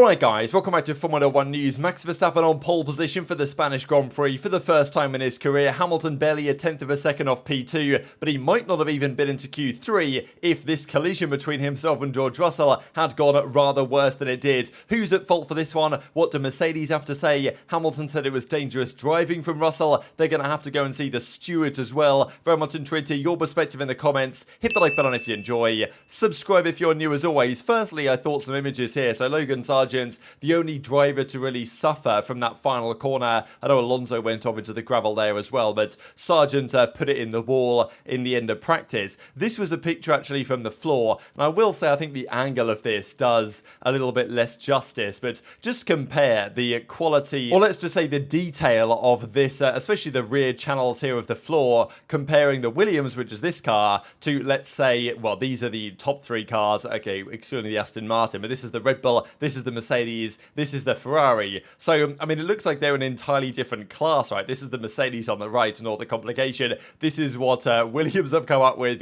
Alright guys, welcome back to Formula 1 News. Max Verstappen on pole position for the Spanish Grand Prix for the first time in his career. Hamilton barely a tenth of a second off P2, but he might not have even been into Q3 if this collision between himself and George Russell had gone rather worse than it did. Who's at fault for this one? What do Mercedes have to say? Hamilton said it was dangerous driving from Russell. They're going to have to go and see the stewards as well. Very much intrigued to your perspective in the comments. Hit the like button if you enjoy. Subscribe if you're new as always. Firstly, I thought some images here. So Logan Sargent, the only driver to really suffer from that final corner. I know Alonso went off into the gravel there as well, but Sargent put it in the wall in the end of practice. This was a picture actually from the floor, and I will say I think the angle of this does a little bit less justice, but just compare the quality, or let's just say the detail of this, especially the rear channels here of the floor, comparing the Williams, which is this car, to let's say, well, these are the top three cars, okay, excluding the Aston Martin, but this is the Red Bull, this is the Mercedes, this is the Ferrari. So, I mean, it looks like they're an entirely different class, right? This is the Mercedes on the right and all the complication. This is what Williams have come up with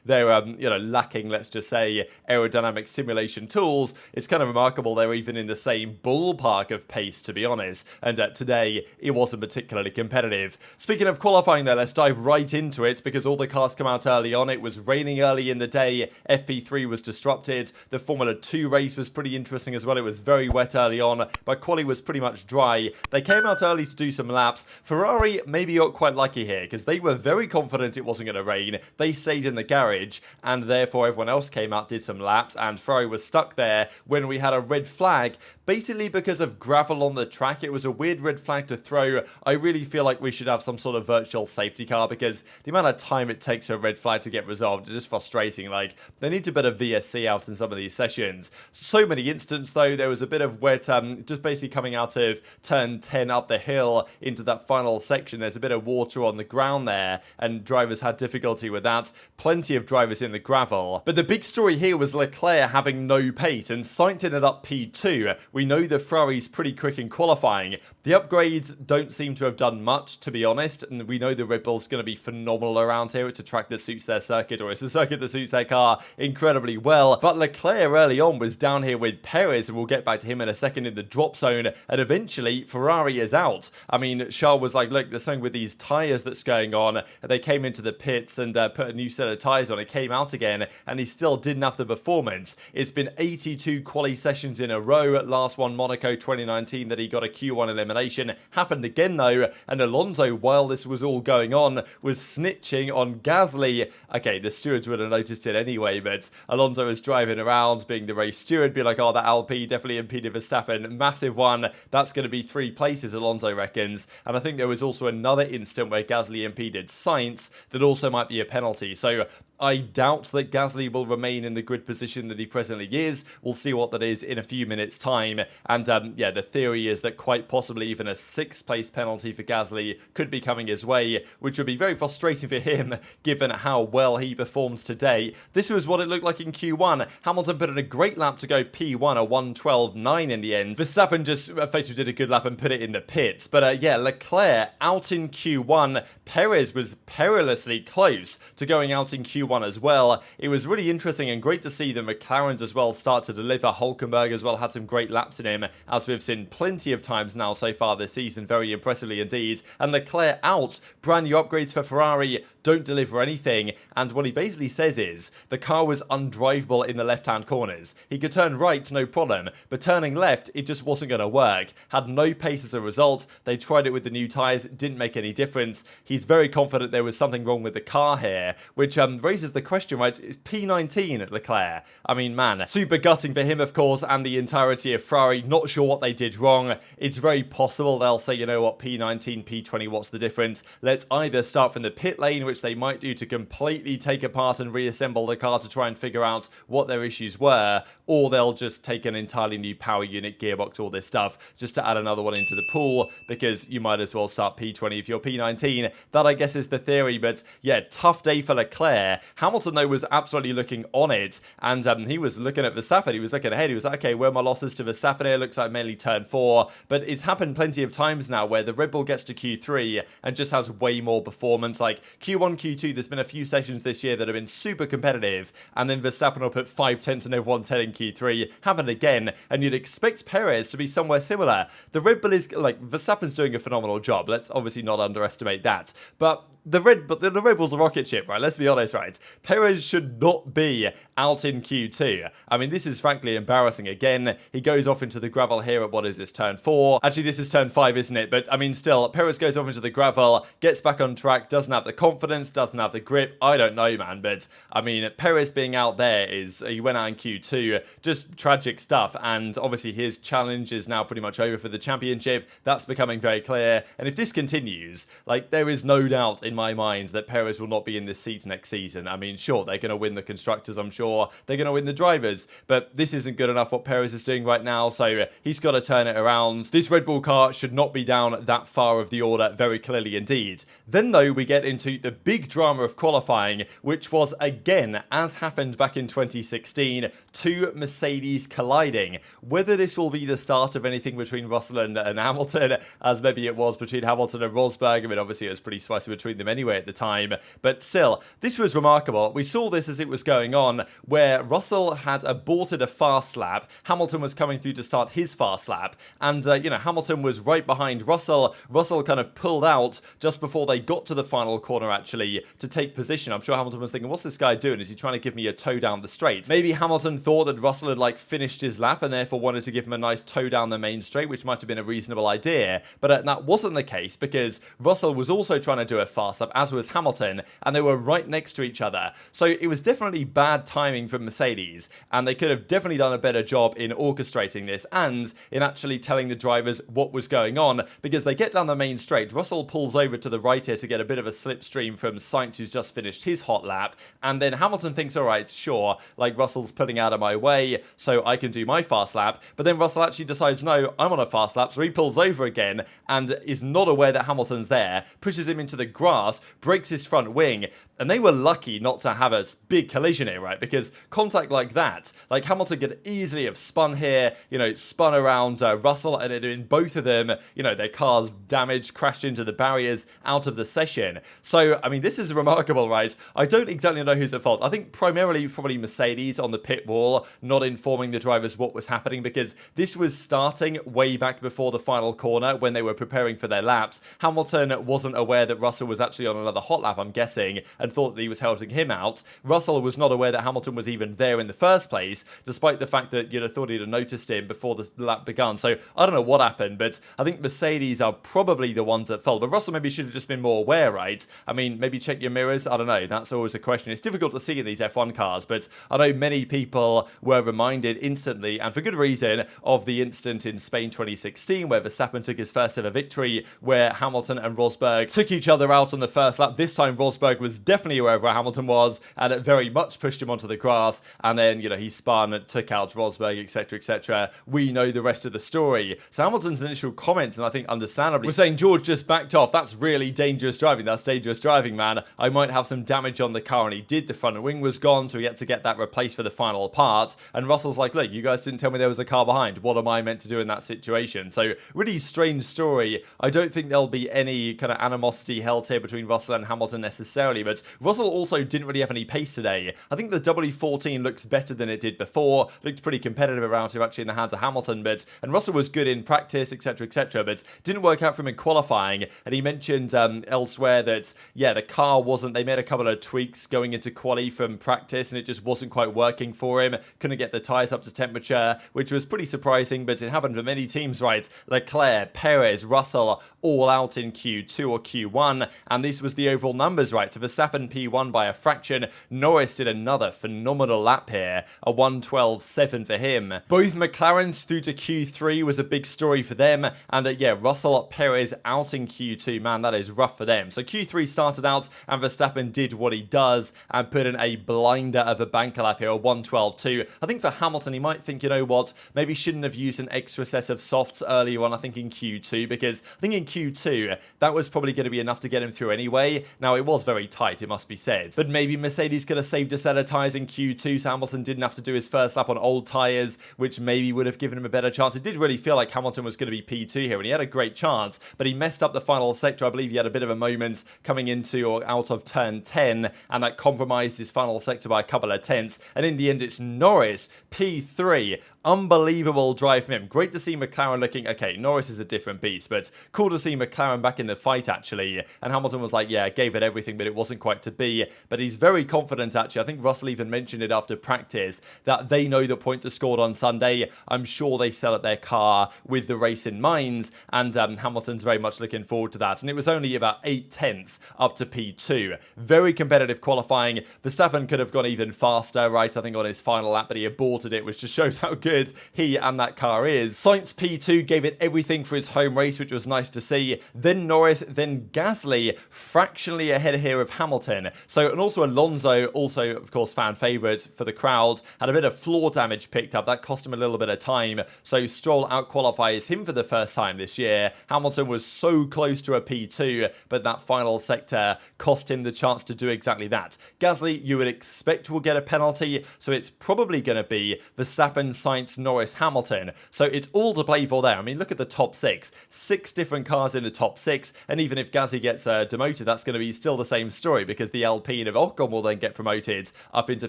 their, lacking, let's just say, aerodynamic simulation tools. It's kind of remarkable they're even in the same ballpark of pace, to be honest. And today, it wasn't particularly competitive. Speaking of qualifying though, let's dive right into it because all the cars come out early on. It was raining early in the day. FP3 was disrupted. The Formula 2 race was pretty interesting as well. It was very wet early on, but quali was pretty much dry. They came out early to do some laps. Ferrari maybe got quite lucky here because they were very confident it wasn't going to rain. They stayed in the garage and therefore everyone else came out, did some laps, and Ferrari was stuck there when we had a red flag, basically because of gravel on the track. It was a weird red flag to throw. I really feel like we should have some sort of virtual safety car because the amount of time it takes for a red flag to get resolved is just frustrating. Like, they need to put a VSC out in some of these sessions. So many instances though. There was a bit of wet, just basically coming out of turn 10 up the hill into that final section. There's a bit of water on the ground there, and drivers had difficulty with that. Plenty of drivers in the gravel. But the big story here was Leclerc having no pace, and Sainz ended up P2. We know the Ferrari's pretty quick in qualifying. The upgrades don't seem to have done much, to be honest, and we know the Red Bull's going to be phenomenal around here. It's a track that suits their circuit, or it's a circuit that suits their car incredibly well. But Leclerc early on was down here with Perez, and we'll get back to him in a second, in the drop zone, and eventually Ferrari is out. I mean, Charles was like, look, there's something with these tyres that's going on. And they came into the pits and put a new set of tyres on. It came out again, and he still didn't have the performance. It's been 82 quali sessions in a row. Last one, Monaco 2019, that he got a Q1 elimination. Happened again though, and Alonso, while this was all going on, was snitching on Gasly. Okay, the stewards would have noticed it anyway, but Alonso was driving around, being the race steward, be like, oh, that Alpine definitely impeded Verstappen. Massive one. That's going to be 3 places, Alonso reckons. And I think there was also another instant where Gasly impeded Sainz that also might be a penalty. So I doubt that Gasly will remain in the grid position that he presently is. We'll see what that is in a few minutes' time. And yeah, the theory is that quite possibly even a 6th place penalty for Gasly could be coming his way, which would be very frustrating for him given how well he performs today. This was what it looked like in Q1. Hamilton put in a great lap to go P1, a 1:12.9 in the end. Verstappen just effectively did a good lap and put it in the pits. But yeah, Leclerc out in Q1. Perez was perilously close to going out in Q1 as well. It was really interesting and great to see the McLarens as well start to deliver. Hulkenberg as well had some great laps in him, as we've seen plenty of times now so far this season, very impressively indeed. And Leclerc out, brand new upgrades for Ferrari, don't deliver anything, and what he basically says is the car was undrivable in the left-hand corners. He could turn right, no problem, but turning left, it just wasn't going to work. Had no pace as a result. They tried it with the new tyres, didn't make any difference. He's very confident there was something wrong with the car here, which raises the question, right? It's P19 at Leclerc. I mean, man, super gutting for him, of course, and the entirety of Ferrari. Not sure what they did wrong. It's very possible they'll say, you know what, P19, P20, what's the difference? Let's either start from the pit lane, which they might do to completely take apart and reassemble the car to try and figure out what their issues were, or they'll just take an entirely new power unit, gearbox, all this stuff, just to add another one into the pool, because you might as well start P20 if you're P19. That, I guess, is the theory, but yeah, tough day for Leclerc. Hamilton, though, was absolutely looking on it, and he was looking at Verstappen. He was looking ahead. He was like, okay, where are my losses to Verstappen here? Looks like mainly turn 4, but it's happened plenty of times now where the Red Bull gets to Q3 and just has way more performance. Like, Q1 Q1, Q2, there's been a few sessions this year that have been super competitive, and then Verstappen will put 5 tenths in everyone's head in Q3, haven't again, and you'd expect Perez to be somewhere similar. The Red Bull is, like, Verstappen's doing a phenomenal job. Let's obviously not underestimate that. But the Red Bull's a rocket ship, right? Let's be honest, right? Perez should not be out in Q2. I mean, this is frankly embarrassing. Again, he goes off into the gravel here at, what is this, turn 4? Actually, this is turn 5, isn't it? But, I mean, still, Perez goes off into the gravel, gets back on track, doesn't have the confidence, doesn't have the grip. I don't know, man. But, I mean, Perez being out there he went out in Q2, just tragic stuff. And, obviously, his challenge is now pretty much over for the championship. That's becoming very clear. And if this continues, like, there is no doubt in my mind that Perez will not be in this seat next season. I mean, sure, they're going to win the constructors, I'm sure. They're going to win the drivers. But this isn't good enough what Perez is doing right now, so he's got to turn it around. This Red Bull car should not be down that far of the order, very clearly indeed. Then, though, we get into the big drama of qualifying, which was, again, as happened back in 2016, two Mercedes colliding. Whether this will be the start of anything between Russell and Hamilton, as maybe it was between Hamilton and Rosberg. I mean, obviously, it was pretty spicy between them anyway at the time, but still, this was remarkable. We saw this as it was going on, where Russell had aborted a fast lap. Hamilton was coming through to start his fast lap, and, Hamilton was right behind Russell. Russell kind of pulled out just before they got to the final corner, actually, to take position. I'm sure Hamilton was thinking, what's this guy doing? Is he trying to give me a tow down the straight? Maybe Hamilton thought that Russell had, like, finished his lap and therefore wanted to give him a nice tow down the main straight, which might have been a reasonable idea, but that wasn't the case, because Russell was also trying to do a fast lap, as was Hamilton, and they were right next to each other. So it was definitely bad timing from Mercedes, and they could have definitely done a better job in orchestrating this and in actually telling the drivers what was going on, because they get down the main straight. Russell pulls over to the right here to get a bit of a slipstream from Sainz, who's just finished his hot lap, and then Hamilton thinks, all right, sure, like, Russell's pulling out of my way, so I can do my fast lap, but then Russell actually decides, no, I'm on a fast lap, so he pulls over again and is not aware that Hamilton's there, pushes him into the grass, breaks his front wing, and they were lucky not to have a big collision here, right? Because contact like that, like, Hamilton could easily have spun here, spun around Russell, and in both of them, their cars damaged, crashed into the barriers, out of the session. So, I mean, this is remarkable, right? I don't exactly know who's at fault. I think primarily probably Mercedes on the pit wall, not informing the drivers what was happening, because this was starting way back before the final corner when they were preparing for their laps. Hamilton wasn't aware that Russell was actually on another hot lap, I'm guessing, and thought that he was helping him out. Russell was not aware that Hamilton was even there in the first place, despite the fact that you'd have thought he'd have noticed him before the lap began. So I don't know what happened, but I think Mercedes are probably the ones at fault. But Russell maybe should have just been more aware, right? I mean, maybe check your mirrors. I don't know. That's always a question. It's difficult to see in these F1 cars, but I know many people were reminded instantly, and for good reason, of the incident in Spain 2016 where Verstappen took his first ever victory, where Hamilton and Rosberg took each other out on the first lap. This time Rosberg was definitely aware of where Hamilton was, and it very much pushed him onto the grass, and then, he spun and took out Rosberg, etc, etc. We know the rest of the story. So Hamilton's initial comments, and I think understandably, was saying, George just backed off. That's really dangerous driving. That's dangerous driving, man. I might have some damage on the car, and he did. The front wing was gone, so he had to get that replaced for the final part. And Russell's like, look, you guys didn't tell me there was a car behind. What am I meant to do in that situation? So really strange story. I don't think there'll be any kind of animosity held here between Russell and Hamilton necessarily, but Russell also didn't really have any pace today. I think the W14 looks better than it did before. Looked pretty competitive around here actually in the hands of Hamilton, and Russell was good in practice, etc, etc, but didn't work out for him in qualifying. And he mentioned elsewhere that, yeah, the car wasn't, they made a couple of tweaks going into quali from practice, and it just wasn't quite working for him. Couldn't get the tyres up to temperature, which was pretty surprising, but it happened for many teams, right? Leclerc, Perez, Russell, all out in Q2 or Q1, and this was the overall numbers, right? So Verstappen P1 by a fraction. Norris did another phenomenal lap here, a 1:12.7 for him. Both McLarens through to Q3 was a big story for them, and yeah, Russell, Perez out in Q2, man, that is rough for them. So Q3 started out, and Verstappen did what he does, and put in a blinder of a banker lap here, a 1:12.2. I think for Hamilton, he might think, you know what, maybe shouldn't have used an extra set of softs earlier on, I think in Q2, because I think in Q2, that was probably going to be enough to get him through anyway. Now, it was very tight. it must be said. But maybe Mercedes could have saved a set of tyres in Q2, so Hamilton didn't have to do his first lap on old tyres, which maybe would have given him a better chance. It did really feel like Hamilton was going to be P2 here, and he had a great chance, but he messed up the final sector. I believe he had a bit of a moment coming into or out of turn 10, and that compromised his final sector by a couple of tenths, and in the end it's Norris, P3. Unbelievable drive from him. Great to see McLaren looking, okay, Norris is a different beast, but cool to see McLaren back in the fight, actually. And Hamilton was like, yeah, gave it everything, but it wasn't quite to be. But he's very confident, actually. I think Russell even mentioned it after practice, that they know the points are scored on Sunday. I'm sure they sell at their car with the race in mind, and Hamilton's very much looking forward to that. And it was only about 8 tenths up to P2. Very competitive qualifying. Verstappen could have gone even faster, right? I think on his final lap, but he aborted it, which just shows how good he and that car is. Sainz P2 gave it everything for his home race, which was nice to see. Then Norris, then Gasly, fractionally ahead here of Hamilton. So, and also Alonso, also of course fan favourite for the crowd, had a bit of floor damage picked up. That cost him a little bit of time. So Stroll out-qualifies him for the first time this year. Hamilton was so close to a P2, but that final sector cost him the chance to do exactly that. Gasly, you would expect, will get a penalty, so it's probably going to be Verstappen, Sainz, Norris, Hamilton. So it's all to play for there. I mean, look at the top 6. 6 different cars in the top 6, and even if Gasly gets demoted, that's going to be still the same story, because the Alpine of Ocon will then get promoted up into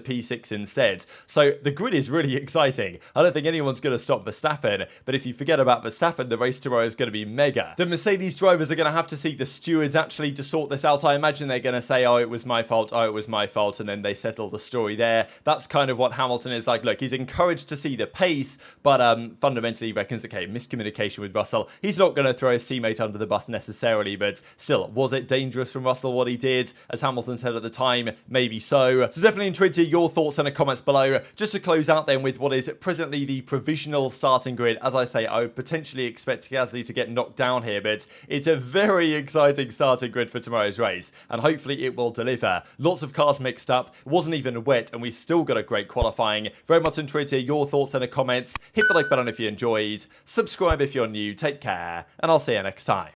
P6 instead. So the grid is really exciting. I don't think anyone's going to stop Verstappen, but if you forget about Verstappen, the race tomorrow is going to be mega. The Mercedes drivers are going to have to seek the stewards actually to sort this out. I imagine they're going to say, oh, it was my fault, oh, it was my fault, and then they settle the story there. That's kind of what Hamilton is like. Look, he's encouraged to see the pace, but fundamentally reckons, okay, miscommunication with Russell. He's not going to throw his teammate under the bus necessarily, but still, was it dangerous from Russell what he did? As Hamilton said at the time, maybe so. So definitely intrigued to hear your thoughts in the comments below. Just to close out then with what is presently the provisional starting grid. As I say, I would potentially expect Gasly to get knocked down here, but it's a very exciting starting grid for tomorrow's race, and hopefully it will deliver. Lots of cars mixed up, wasn't even wet, and we still got a great qualifying. Very much intrigued to hear your thoughts in the comments. Hit the like button if you enjoyed, subscribe if you're new, take care, and I'll see you next time.